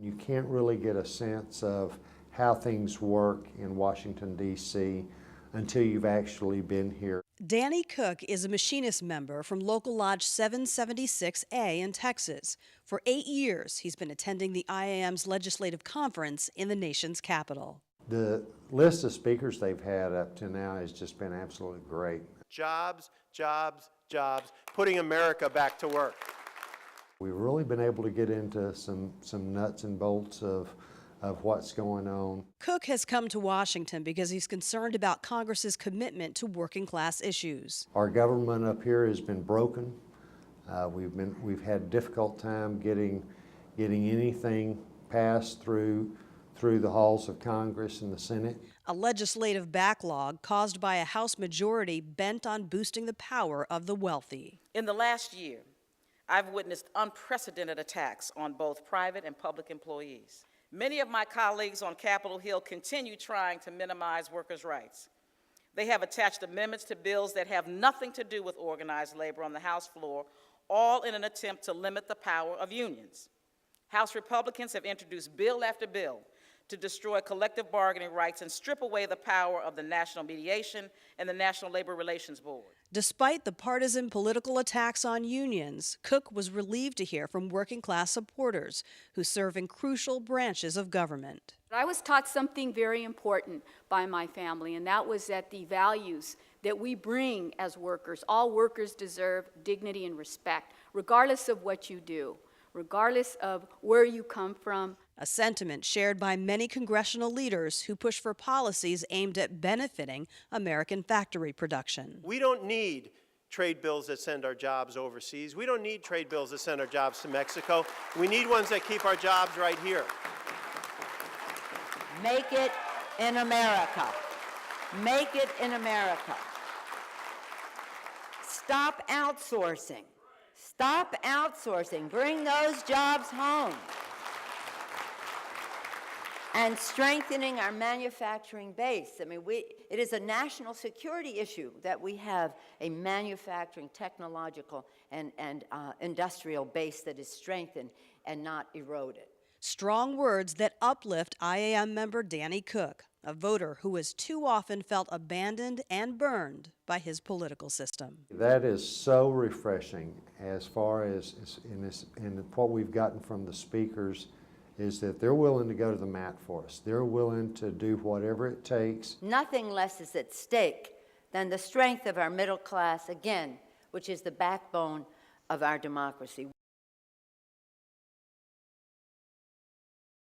You can't really get a sense of how things work in Washington, D.C. until you've actually been here. Danny Cook is a Machinist member from Local Lodge 776A in Texas. For 8 years, he's been attending the IAM's legislative conference in the nation's capital. The list of speakers they've had up to now has just been absolutely great. Jobs, jobs, jobs, putting America back to work. We've really been able to get into some nuts and bolts of what's going on. Cook has come to Washington because he's concerned about Congress's commitment to working class issues. Our government up here has been broken. We've had a difficult time getting anything passed through the halls of Congress and the Senate. A legislative backlog caused by a House majority bent on boosting the power of the wealthy. In the last year, I've witnessed unprecedented attacks on both private and public employees. Many of my colleagues on Capitol Hill continue trying to minimize workers' rights. They have attached amendments to bills that have nothing to do with organized labor on the House floor, all in an attempt to limit the power of unions. House Republicans have introduced bill after bill to destroy collective bargaining rights and strip away the power of the National Mediation and the National Labor Relations Board. Despite the partisan political attacks on unions, Cook was relieved to hear from working-class supporters who serve in crucial branches of government. I was taught something very important by my family, and that was that the values that we bring as workers, all workers deserve dignity and respect, regardless of what you do, regardless of where you come from. A sentiment shared by many congressional leaders who push for policies aimed at benefiting American factory production. We don't need trade bills that send our jobs overseas. We don't need trade bills that send our jobs to Mexico. We need ones that keep our jobs right here. Make it in America. Make it in America. Stop outsourcing. Stop outsourcing. Bring those jobs home. And strengthening our manufacturing base. I mean, it is a national security issue that we have a manufacturing, technological, and industrial base that is strengthened and not eroded. Strong words that uplift IAM member Danny Cook, a voter who has too often felt abandoned and burned by his political system. That is so refreshing as far as in what we've gotten from the speakers is that they're willing to go to the mat for us. They're willing to do whatever it takes. Nothing less is at stake than the strength of our middle class, again, which is the backbone of our democracy.